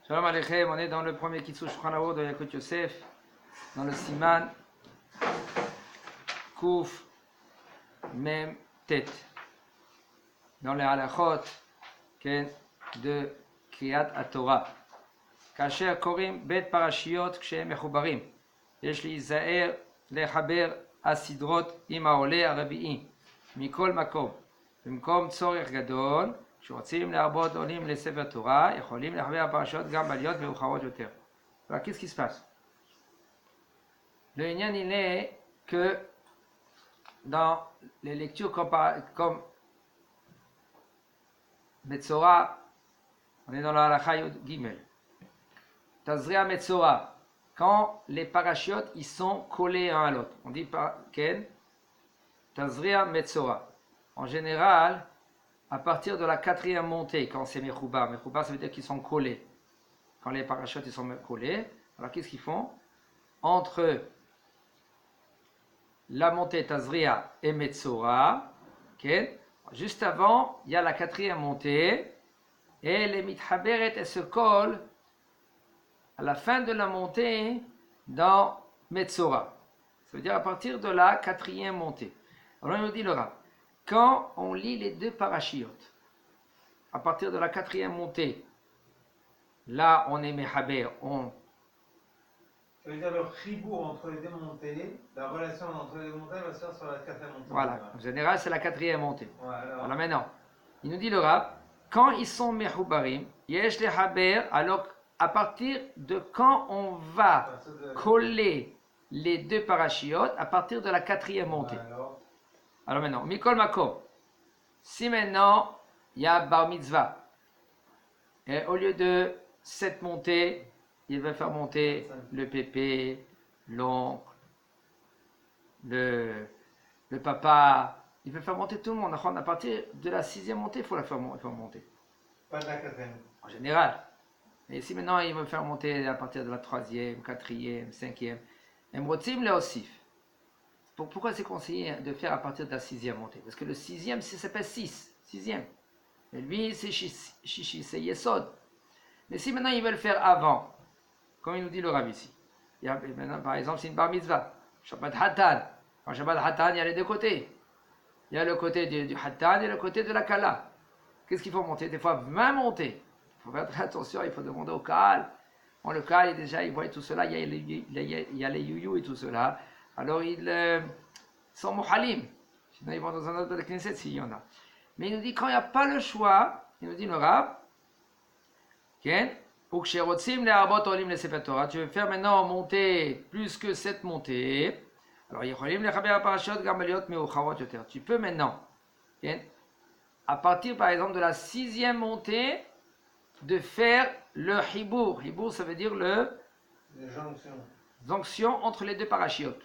Shalom Aleichem, on est dans le premier Kitzur Shulchan Aruch de Yalkut Yosef, dans le Siman Kuf Mem Tet, dans les halachot de Kriyat HaTorah. כאשר קוראים בית פרשיות כשהם מחוברים, יש להיזהר לחבר הסדרות עם העולה הרביעי מכל מקום. במקום צורך גדול, כשרוצים להרבות עולים לספר תורה, יכולים לחבר הפרשיות גם בעליות מאוחרות יותר. Alors, qu'est-ce qui se passe? Le Inyan, il est que dans les lectures comme Metzora, on est dans la halakha Yud Gimel. Tazria Metzora, quand les parachutes ils sont collés un à l'autre, on dit par Ken Tazria Metzora. En général, à partir de la quatrième montée, quand c'est Mechoubar, Mechoubar ça veut dire qu'ils sont collés. Quand les parachutes ils sont collés, alors qu'est-ce qu'ils font? Entre la montée Tazria et Metzora, Ken, juste avant, il y a la quatrième montée, et les Mithaberet elles se collent à la fin de la montée dans Metzora. Ça veut dire à partir de la quatrième montée. Alors il nous dit le Rav, quand on lit les deux parachiotes, à partir de la quatrième montée, là on est Mehaber, Ça veut dire le chibour entre les deux montées, la relation entre les deux montées va se faire sur la quatrième montée. Voilà, en général c'est la quatrième montée. Ouais, alors maintenant, il nous dit le Rav, quand ils sont Mehoubarim, Yesh le Haber, alors à partir de quand on va coller les deux parachiotes, à partir de la quatrième montée. Alors maintenant, Mikol Makom, si maintenant il y a Bar Mitzvah, et au lieu de 7 montées, il va faire monter le pépé, l'oncle, le papa, il va faire monter tout le monde. À partir de la 6e montée, il faut la faire monter. Pas de la quatrième. En général. Et si maintenant il veut faire monter à partir de la 3e, 4e, 5e, Emrotim le Osif. Pourquoi c'est conseillé de faire à partir de la 6e montée? Parce que le 6e, ça s'appelle 6e. Et lui, c'est Shishi, c'est Yesod. Mais si maintenant ils veulent faire avant, comme il nous dit le Rav ici, il y a, maintenant, par exemple, c'est une bar mitzvah, Shabbat Hatan. Quand Shabbat Hatan, il y a les deux côtés. Il y a le côté du Hatan et le côté de la Kala. Qu'est-ce qu'il faut monter? Des fois, 20 montées. Il faut faire très attention, il faut demander au Kaal. Bon, le Kaal, déjà, il voit tout cela, il y a les youyou et tout cela. Alors, ils sont mohalim. Sinon, ils vont dans un autre Knesset s'il y en a. Mais il nous dit, quand il n'y a pas le choix, il nous dit le Rav, tu veux faire maintenant monter plus que 7 montées. Alors, tu peux maintenant, à partir par exemple de la 6e montée, de faire le hibour. Hibour, ça veut dire le jonction entre les deux parachiotes.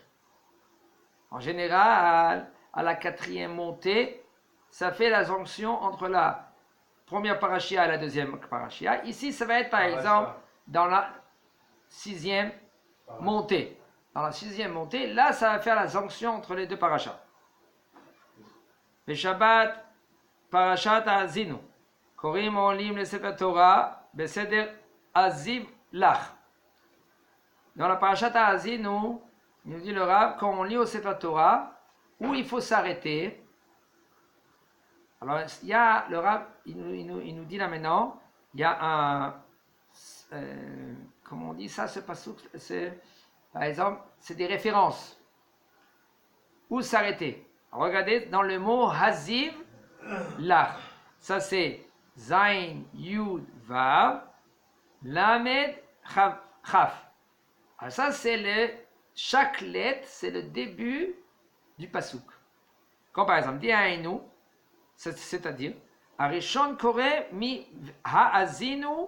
En général, à la 4e montée, ça fait la jonction entre la première parachia et la 2e parachia. Ici, ça va être par exemple dans la 6e montée. Dans la 6e montée, là, ça va faire la jonction entre les deux parachas. Shabbat, parashat Azinu. Korim olim le Sefer Torah, beseder aziv lach. Dans la parashat Azinu, il nous dit le Rav, quand on lit au Sefer Torah, où il faut s'arrêter. Alors, il y a le Rav, il nous dit là maintenant, il y a un, comment on dit ça, ce passouk, par exemple, c'est des références. Où s'arrêter? Regardez dans le mot Haziv Lach. Ça c'est Zain Yud Vav Lamed Chaf. Alors ça c'est chaque lettre, c'est le début du passouk. Comme par exemple, Diainu, c'est-à-dire, Arishon Kore mi Ha'azinu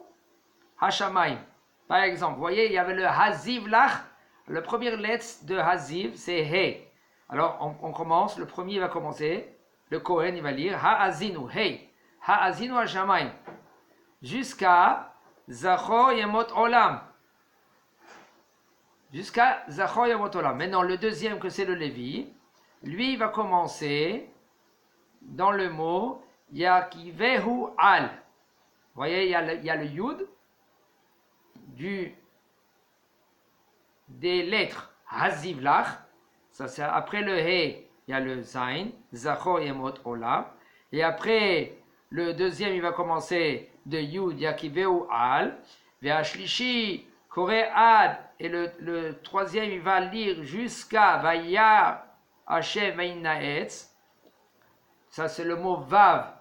Hashamayim. Par exemple, vous voyez, il y avait le Haziv Lach. La première lettre de Haziv, c'est He. Alors, on commence, le premier va commencer, le Kohen, il va lire Ha'azinu, He. Ha'azinu Hashamayim. Jusqu'à Zachor Yemot Olam. Jusqu'à Zachor Yemot Olam. Maintenant, le deuxième, que c'est le Lévi, lui, il va commencer dans le mot Yakivehu Al. Vous voyez, il y a le Yud, des lettres Hazivlach, ça c'est après le He, il y a le Zain, Zachor Yemot Olam, et après le deuxième il va commencer de Yud Yakiveu Al, Ve'ashlishi Kore Ad, et le troisième il va lire jusqu'à Vayar Hashem Vainaetz, ça c'est le mot Vav,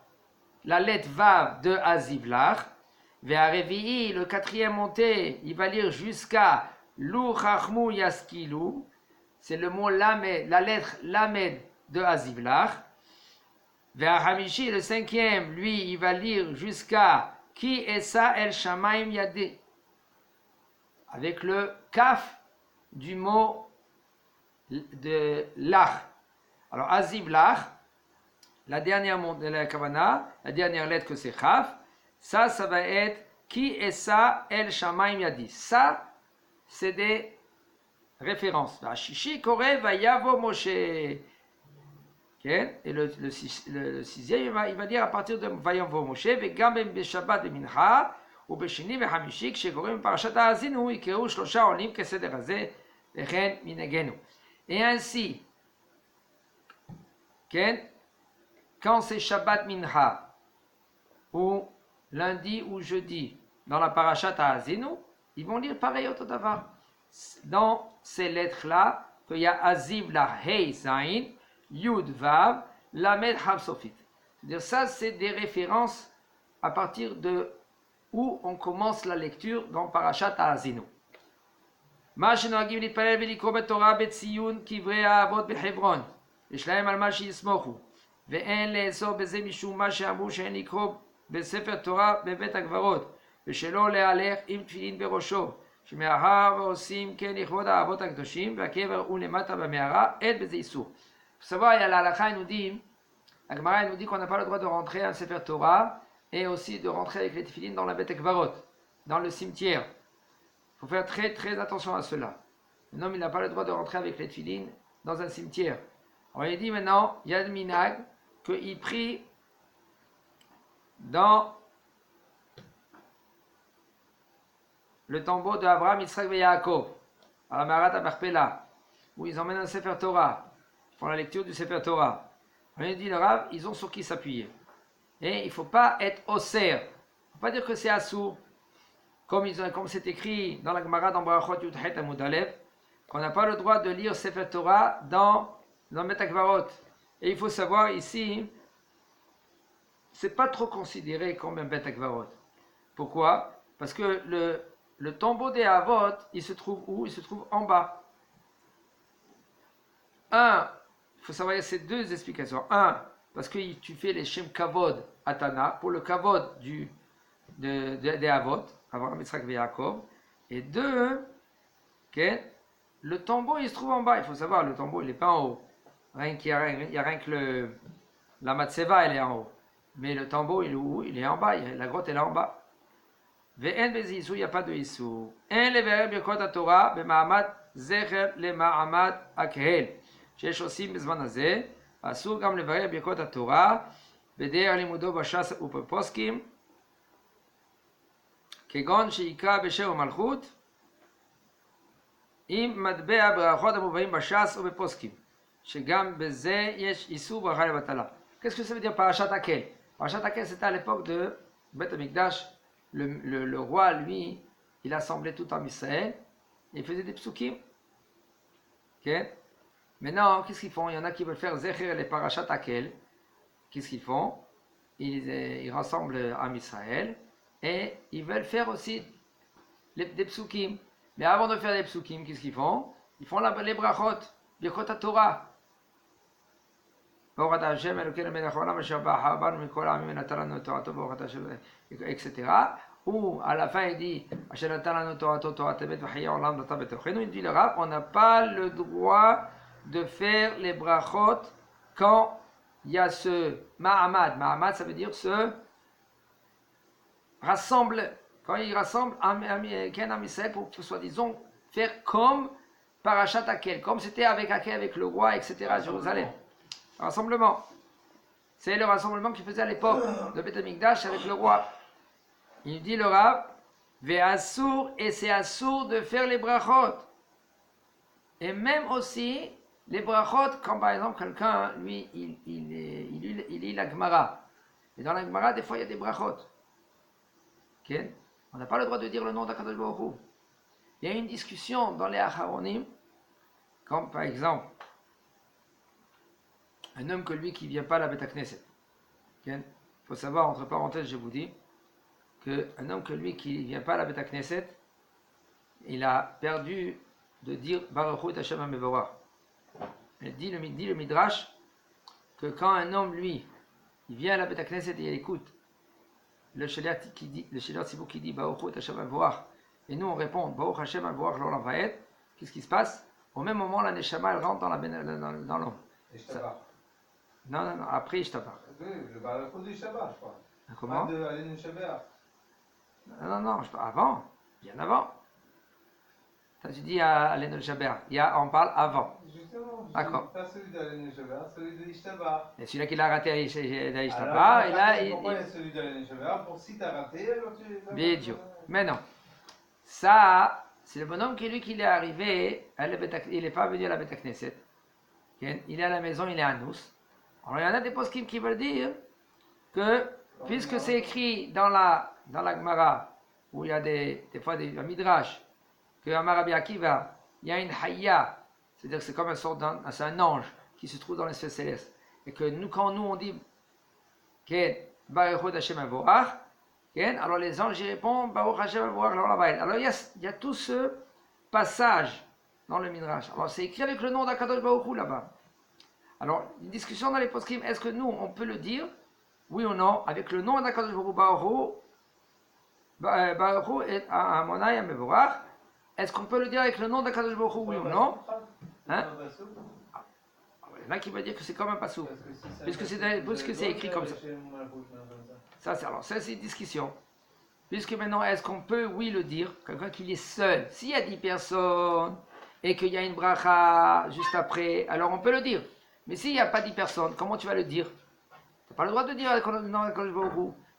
la lettre Vav de Hazivlach, Ve'arevi'i, le quatrième monté, il va lire jusqu'à Lu Chachmu Yaskilu, c'est le mot Lamed, la lettre Lamed de Hazivlach. Ve'ahamishi, le cinquième, lui, il va lire jusqu'à Ki Esa El Shamaim Yade, avec le Kaf du mot de Lach. Alors Hazivlach, la dernière de la Kavana, la dernière lettre que c'est Chaf, ça va être Ki Esa El Shamaim Yadi. Ça, c'est des références. Shishi Kore Vayavo Moshe. Okay? Et le sixième, il va dire à partir de Vayavo Moshe, Vegam Beshabbat Mincha, ou Beshini Vehamishi, Kshegorim Parashat Ha'azinu, Ikeu Shlosha Olim Keseder Hazeh, Vechen Minegenu. Et ainsi, okay? Quand c'est Shabbat Mincha, ou lundi ou jeudi, dans la Parashat Ha'azinu, ils vont lire pareil au Todavar. Dans ces lettres-là, qu'il y a Aziv la Hei Zain, Yud Vav, Lamed Hav Sofit. C'est-à-dire ça, c'est des références à partir de où on commence la lecture dans Parashat Ha'azinu. Ma shenogim litpalel velikro betorah betziyun kivrei ha'avot behevron, יש להם על מה שיסמוכו, ואין לאסור בזה משום מה שאמרו שאין לקרוא בספר תורה בבית הקברות, ושלא להלך עם תפילין בראשו, שמאחר ועושים כן לכבוד האבות הקדושים, והקבר הוא למטה במערה, אין בזה איסור. Faut savoir, il y a la halakha, il nous dit, la Gemara nous dit qu'on n'a pas le droit de rentrer à un Sefer Torah et aussi de rentrer avec les tefilines dans la Beit Ekvarot, dans le cimetière. Il faut faire très très attention à cela. Un homme, il n'a pas le droit de rentrer avec les tefilines dans un cimetière. Alors il dit maintenant, il y a le minag, qu'il prie dans le tombeau de Abraham, Yitzhak et Yaakov, à la Marat Abarpela, où ils emmènent un Sefer Torah, ils font la lecture du Sefer Torah. Alors il dit le Rav, ils ont sur qui s'appuyer. Et il ne faut pas être osser. Il ne faut pas dire que c'est assourd, comme c'est écrit dans la Gemara dans Barachot Yudhet Amud Aleph, qu'on n'a pas le droit de lire Sefer Torah dans Bet Akvarot. Et il faut savoir ici, c'est pas trop considéré comme un Bet Akvarot. Pourquoi? Parce que le tombeau des Avot, il se trouve où? Il se trouve en bas. Il faut savoir ces deux explications. Parce que tu fais les Shem Kavod Atana, pour le Kavod des Avot, Abraham, Yitzhak et Yaakov. Et deux, le tombeau il se trouve en bas. Il faut savoir, le tombeau il n'est pas en haut. Il n'y a rien que la Matseva elle est en haut. Mais le tombeau il est où? Il est en bas. La grotte elle est en bas. Ve'en bezi issur, il n'y a pas de issur. En leverer birkot haTorah b'ma'amad zecher le'ma'amad akhel. שיש עושים בזמן הזה, אסור גם לברר ברכות התורה בדרך לימודו בש"ס ובפוסקים, כגון שיקרא בשם ומלכות, עם מטבע ברכות המובאים בש"ס ובפוסקים, שגם בזה יש איסור ברכה לבטלה. Qu'est-ce que ça veut dire Parashat Hakel? Parashat Hakel, c'était à l'époque de Beth Amikdash. Le roi, lui, il assemblait tout en Israël et il faisait des psukim. Okay? Maintenant, qu'est-ce qu'ils font? Il y en a qui veulent faire Zecher les Parashat Hakel. Qu'est-ce qu'ils font? Ils rassemblent Am Israël et ils veulent faire aussi des psukim. Mais avant de faire des psukim, qu'est-ce qu'ils font? Ils font les brachot, Birkot HaTorah. etc. Ou à la fin il dit il dit le Rav, on n'a pas le droit de faire les brachot quand il y a ce ma'amad. Ma'amad ça veut dire se rassemble. Quand il rassemble un Israël pour soi-disant faire comme Parashat Hakel, comme c'était avec le roi, etc. à Jérusalem. Rassemblement. C'est le rassemblement qu'il faisait à l'époque de Beth Amikdash avec le roi. Il dit le Rav, Ve'assour, et c'est assour de faire les brachot. Et même aussi, les brachot, quand par exemple quelqu'un, lui, il lit la Gemara. Et dans la Gemara, des fois, il y a des brachot. Okay? On n'a pas le droit de dire le nom d'Akadosh Baruch Hu. Il y a une discussion dans les Acharonim, comme par exemple, un homme que lui qui ne vient pas à la Beth Knesset. Il faut savoir, entre parenthèses, je vous dis, qu'un homme que lui qui ne vient pas à la Beth Knesset, il a perdu de dire Baruch Hu et Hashem HaMevorach. Il dit le Midrash que quand un homme, lui, il vient à la Beth Knesset et il écoute le Shaliach Tzibur qui dit Baruch Hu et Hashem HaMevorach, et nous on répond Baruch Hashem HaMevorach l'Olam Vaed, qu'est-ce qui se passe? Au même moment, la Neshama elle rentre dans l'homme. Non, après Ishtabar. Oui, le Baruch Hu du Shabbat, je crois. Comment? De Alenu Shabbat. Non, avant, bien avant. Tu dis à Alenu Shabbat, on parle avant. Justement, d'accord. Pas celui d'Alenu Shabbat, celui de Ishtabar. Et celui-là qu'il a raté à Ishtabar, et là pourquoi il y a celui d'Alenu Shabbat? Pour si tu as raté, alors tu. Bidio. Mais non. Ça, c'est le bonhomme qui, lui, qu'il est arrivé, il n'est pas venu à la Beth Knesset. Il est à la maison, il est à nous. Alors il y en a des poskim qui veulent dire que, puisque c'est écrit dans la Gemara, où il y a des fois des Midrash, que Amar Rabbi Akiva, il y a une hayya, c'est-à-dire que c'est comme c'est un ange qui se trouve dans les sphères célestes, et que nous, quand on dit Baruch Hu Hashem HaMevorach, alors les anges y répondent Baruch Hashem HaMevorach l'Olam Vaed. Alors il y a tout ce passage dans le Midrash. Alors c'est écrit avec le nom d'Akadosh Baruch Hu là-bas. Alors, une discussion dans les poskim, est-ce que nous, on peut le dire, oui ou non, avec le nom d'Akadosh Baruch Hu, Baruch Hu et Amonai HaMevorach, est-ce qu'on peut le dire avec le nom d'Akadosh Baruch Hu, oui ou non? Hein? Il y en a qui veulent dire que c'est comme un passou, puisque c'est écrit comme ça. Ça, c'est une discussion. Puisque maintenant, est-ce qu'on peut, oui, le dire, quelqu'un qui est seul, s'il y a 10 personnes, et qu'il y a une bracha juste après, alors on peut le dire. Mais s'il n'y a pas 10 personnes, comment tu vas le dire? Tu n'as pas le droit de dire non,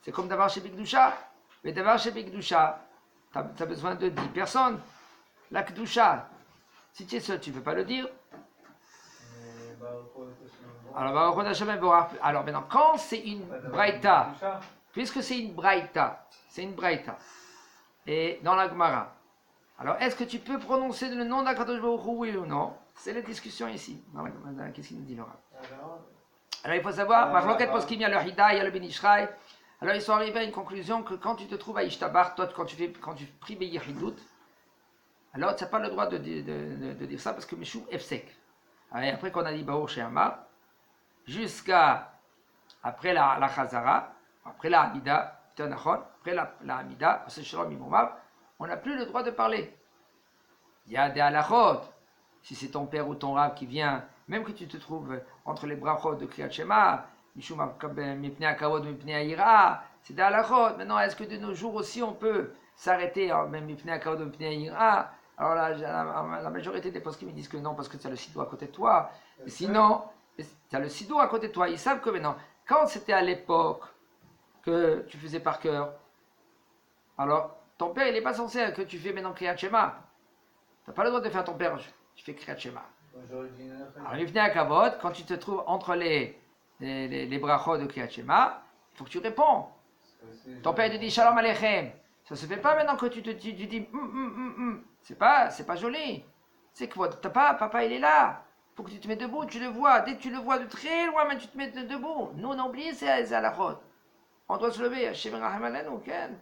c'est comme d'avoir chez Bigdusha. Mais d'avoir chez Bigdusha, tu as besoin de 10 personnes. La Kdusha, si tu es seul, tu ne peux pas le dire. Alors maintenant, quand c'est une braïta, puisque c'est une braïta, et dans la Gemara, alors est-ce que tu peux prononcer le nom d'Akadosh Baruch Hu, oui ou non? C'est la discussion ici. Qu'est-ce qu'il nous dit, Laura? Alors il faut savoir, Marloket Poskim, il y a le Hida, il y a le Ben Ishraï. Alors ils sont arrivés à une conclusion que quand tu te trouves à Ishtabar, toi quand tu pries Beyihidut, alors tu n'as pas le droit de dire ça parce que Meshum Efsek. Après qu'on a dit Baruch She'amar, jusqu'à après la Chazara, après la Hamida, après la Hamida, on n'a plus le droit de parler. Il y a des halachot. Si c'est ton père ou ton rab qui vient, même que tu te trouves entre les brachot de Kriyat Shema, c'est des halachot. Maintenant, est-ce que de nos jours aussi on peut s'arrêter, même alors la majorité des postes qui me disent que non, parce que tu as le sidou à côté de toi. Mais sinon, tu as le sidou à côté de toi. Ils savent que maintenant, quand c'était à l'époque que tu faisais par cœur, alors ton père il n'est pas censé que tu fais maintenant Kriyat Shema. Tu n'as pas le droit de faire ton père. Tu fais Kriyat Shema. Alors, il venait à Kavod, quand tu te trouves entre les brachot de Kriyat Shema, il faut que tu réponds. Ton père te dit Shalom Aleichem. Ça ne se fait pas maintenant que tu dis C'est pas joli. C'est que papa il est là. Il faut que tu te mettes debout, tu le vois. Dès que tu le vois de très loin, mais tu te mets debout. Nous on a oublié ces halachot. On doit se lever. Hashem Raham Alenu, Ken.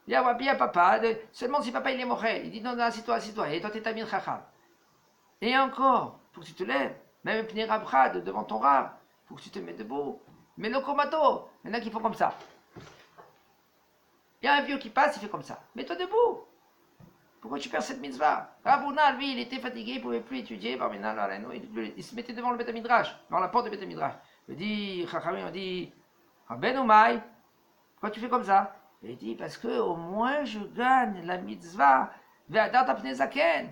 Il y a bien papa, seulement si papa il est mort, il dit non, assis-toi, et toi t'es Tamid Chacham. Et encore, il faut que tu te lèves, même Pnei Rabchad devant ton rab, il faut que tu te mettes debout. Mais le komato, il y en a qui font comme ça. Il y a un vieux qui passe, il fait comme ça. Mets-toi debout. Pourquoi tu perds cette mitzvah? Rabouna, lui, il était fatigué, il ne pouvait plus étudier, il se mettait devant le Beth Midrash, devant la porte du Beth Midrash. Il dit, Chachamim, on dit, Ben Oumai, pourquoi tu fais comme ça? Il dit, parce que au moins je gagne la mitzvah, Ve'adat Pnei Zaken.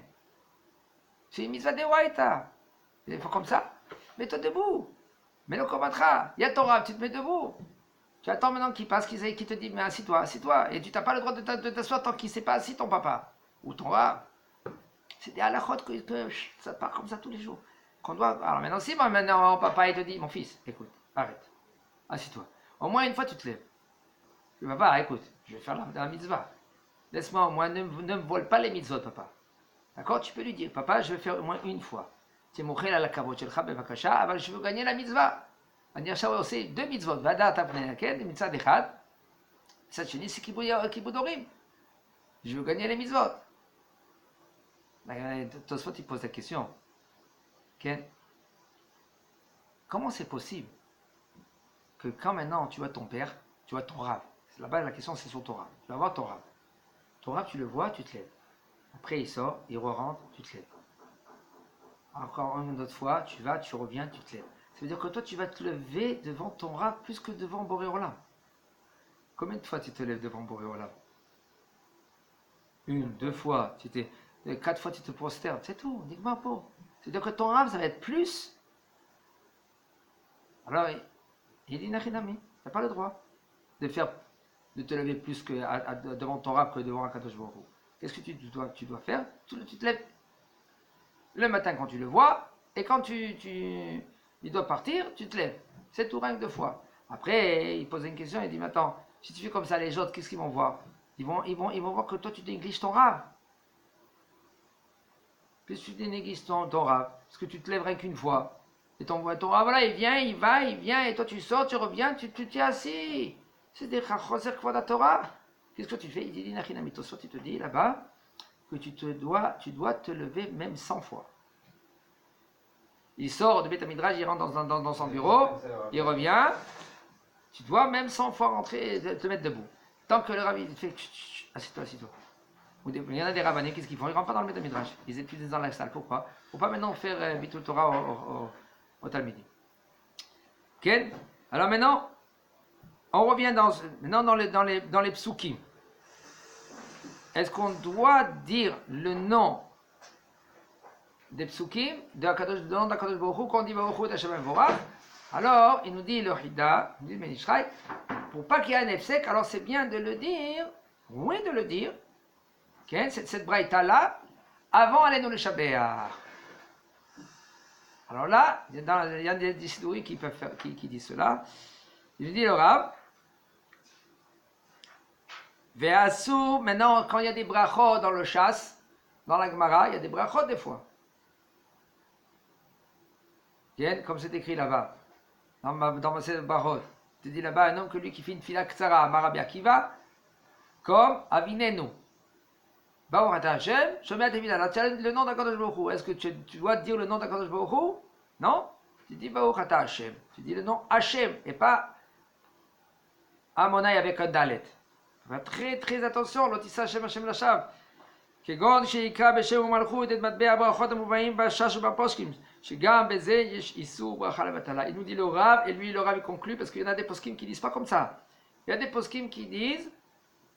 C'est une mitzvah de Waïta. Il faut comme ça. Mets-toi debout. Mets le komatra. Il y a ton rab, tu te mets debout. Tu attends maintenant qu'il passe, qu'il te dit, mais assis-toi, assis-toi. Et tu n'as pas le droit de t'asseoir tant qu'il ne s'est pas assis, ton papa. Ou ton rab. C'est des halakhot que ça part comme ça tous les jours. Qu'on doit... Alors maintenant, si maintenant papa il te dit, mon fils, écoute, arrête, assis-toi. Au moins une fois tu te lèves. Tu papa, écoute, je vais faire la mitzvah. Laisse-moi au moins, ne me vole pas les mitzvot, papa. D'accord? Tu peux lui dire, papa, je vais faire au moins une fois. Tu mochel à la kavod shelcha bevakasha, aber je veux gagner la mitzvah. On ça aussi deux mitzvot. Vada tapnei laken, mitzvah dechad. Cette chenille, c'est kibudorim. Je veux gagner les mitzvot. Tosfot, il pose la question. Okay? Comment c'est possible que quand maintenant tu vois ton père, tu vois ton rave, là-bas la question c'est sur ton rave, tu vas voir ton rave. Ton rave, tu le vois, tu te lèves. Après il sort, il re-rentre, tu te lèves. Encore une autre fois, tu vas, tu reviens, tu te lèves. Ça veut dire que toi tu vas te lever devant ton rave plus que devant Boré Olam. Combien de fois tu te lèves devant Boré Olam? Une, deux fois, quatre fois tu te prosternes, c'est tout, dis-moi pas. C'est-à-dire que ton rave ça va être plus. Alors il dit Nachinami, tu n'as pas le droit de te lever plus que devant ton rab que devant Akadosh Baruch Hu. Qu'est-ce que tu dois faire? Tu te lèves le matin quand tu le vois, et quand il doit partir, tu te lèves. C'est tout rien que deux fois. Après, il pose une question, il dit, mais attends, si tu fais comme ça, les autres, qu'est-ce qu'ils vont voir? Ils vont voir que toi, tu négliges ton rab. Plus tu négliges ton rab, parce que tu te lèves rien qu'une fois. Et ton rab, voilà, il vient, il va, il vient, et toi, tu sors, tu reviens, tu t'es assis. C'est des chachoser kvod Torah. Qu'est-ce que tu fais? Il dit, Nachinami Tosfot, il te dit là-bas que tu dois te lever même 100 fois. Il sort de Beth Midrash, il rentre dans son bureau, il revient. Tu dois même 100 fois rentrer et te mettre debout. Tant que le rabbi il fait, assieds-toi, assieds-toi. Il y en a des rabbinés, qu'est-ce qu'ils font? Ils rentrent pas dans le Beth Midrash. Ils étudient dans la salle. Pourquoi? Pour pas maintenant faire Bitul Torah au Talmudi. Ok? Alors maintenant, on revient maintenant dans les psukim. Est-ce qu'on doit dire le nom des psukim de nom d'Akadosh Baruch Hu quand on dit Baruch Hu d'Hashem Vorach? Alors, il nous dit le Hida, il nous dit Menishraï, pour pas qu'il y ait un efsek, alors c'est bien de le dire, oui de le dire, okay, cette braïta là, avant Alenu le Shabbat. Alors là, il y a des sidouris qui disent cela. Il dit le Rav, Ve'asu, maintenant, quand il y a des brachot dans le chasse, dans la Gemara, il y a des brachot des fois. Comme c'est écrit là-bas, dans ma brachot. Tu dis là-bas, un homme que lui qui fait une fila ktsara, Marabia Kiva, comme Avinenu. Baruch Ata Hashem, Shomea Tefila. Le nom d'Akadosh Baruch Hu. Est-ce que tu dois dire le nom d'Akadosh Baruch Hu? Non? Tu dis Baruch Ata Hashem. Tu dis le nom Hashem et pas Amonai avec un Dalet. Fais très très attention, l'otissa Hashem Hashem Lashav. כגון שיקרא בשם ומלכות את מטבע הברכות המובאים בש"ס ובפוסקים, שגם בזה יש איסור ברכה לבטלה. Il nous dit le Rav, et lui le Rav il conclut, parce qu'il y en a des poskim qui disent pas comme ça. Il y a des poskim qui disent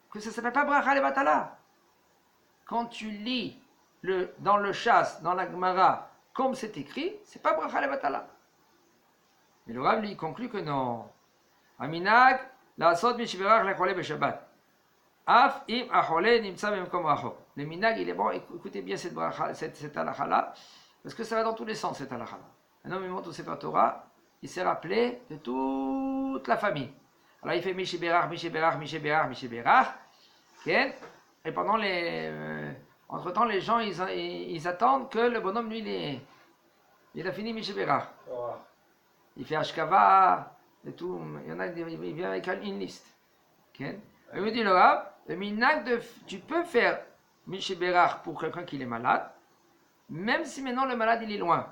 que ça ne s'appelle pas bracha levatala. Quand tu lis dans le chasse, dans la Gemara, comme c'est écrit, c'est pas bracha levatala. Mais le Rav lui conclut que non. Aminag, la sot mishiverach la chole beshabbat. Af im achole nimtsa bemkom rachok. Le minag, il est bon, écoutez bien cette halakha là, parce que ça va dans tous les sens cette halakha là. Un homme il monte au Sefer Torah, il s'est rappelé de toute la famille. Alors il fait Mishéberach, Mishéberach, Mishéberach, Mishéberach. Okay? Et pendant entre-temps, les gens ils attendent que le bonhomme lui il a fini Mishéberach. Il fait Ashkava et tout. Il y en a, il vient avec une liste. Okay? Il me dit le Rav, le minag tu peux faire Mishéberach pour quelqu'un qui est malade, même si maintenant le malade il est loin.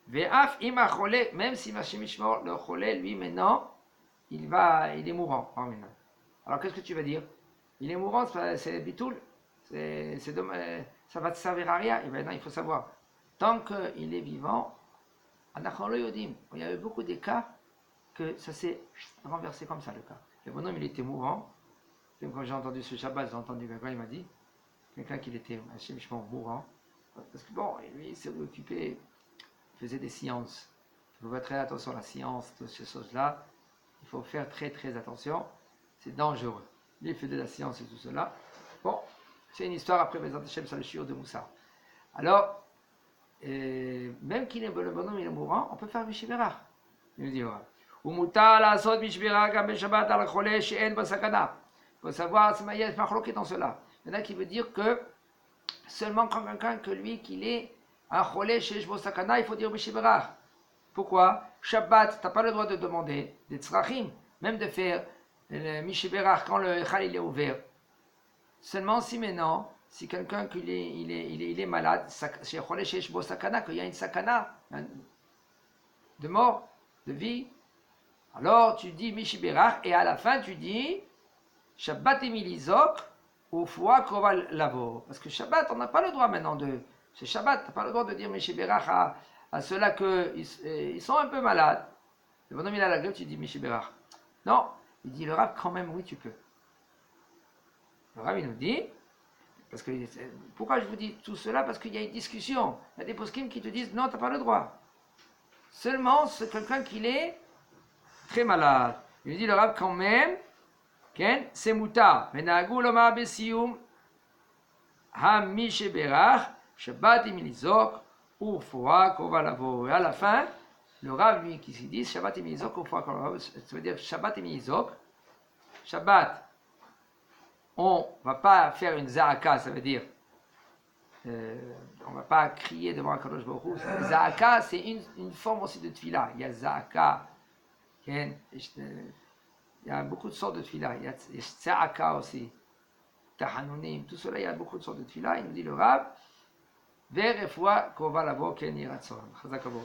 Ve'af ima cholé, même si Mashemishmor, le cholé, lui maintenant, il est mourant. Alors qu'est-ce que tu vas dire? Il est mourant, c'est bitoul, ça va te servir à rien. Et maintenant il faut savoir, tant qu'il est vivant, il y a eu beaucoup de cas que ça s'est renversé comme ça le cas. Le bonhomme il était mourant. Quand j'ai entendu ce Shabbat, j'ai entendu quelqu'un, il m'a dit, quelqu'un qui était mourant, parce que bon, lui il s'est occupé, il faisait des sciences. Il faut faire très attention à la science, toutes ces choses-là. Il faut faire très très attention, c'est dangereux. Lui, il fait de la science et tout cela. Bon, c'est une histoire après Bezat Hashem sur le shiur de Moussa. Alors, même qu'il est le bonhomme, il est mourant, on peut faire Mishibera. Il nous dit, Umuta la sod Mishibera gam Shabbat al chole she'en basakana. Il faut savoir, c'est Maïa Machlok est dans cela. Il y en a qui veut dire que seulement quand quelqu'un que lui, qu'il est un chole she'en basakana, il faut dire Mishibera. Pourquoi? Shabbat, tu n'as pas le droit de demander des tzrachim, même de faire le Mishiberach quand le Echal il est ouvert. Seulement si maintenant, si quelqu'un qu'il il est malade, chez Chole Shesh Bo Sakana, qu'il y a une sakana de mort, de vie, alors tu dis Mishiberach et à la fin tu dis Shabbat et Milizok ou Foua Koval Lavo. Parce que Shabbat, on n'a pas le droit maintenant de. C'est Shabbat, tu n'as pas le droit de dire Mishiberach à ceux-là qu'ils sont un peu malades. Le bonhomme il a la gueule, tu dis Mishiberach. Non, il dit le Rav quand même, oui tu peux. Le Rav il nous dit, parce que pourquoi je vous dis tout cela? Parce qu'il y a une discussion. Il y a des poskim qui te disent non, tu n'as pas le droit. Seulement c'est quelqu'un qui est très malade. Il nous dit le Rav quand même, c'est mutar. Menagou lomar besiyum ha Mishiberach Shabbat imilizok. Et à la fin, le Rav, lui, qui dit Shabbat et Milizok, ça veut dire Shabbat et Milizok. Shabbat, on ne va pas faire une Za'aka, ça veut dire, on ne va pas crier devant Akadosh Baruch Hu. Za'aka, c'est une forme aussi de Tfila. Il y a Za'aka, il y a beaucoup de sortes de Tfila. Il y a Za'aka aussi, Tahanunim, tout cela, il y a beaucoup de sortes de Tfila. Il nous dit le Rav, Verefua kova lavo ken yiratzon. Chazak abo.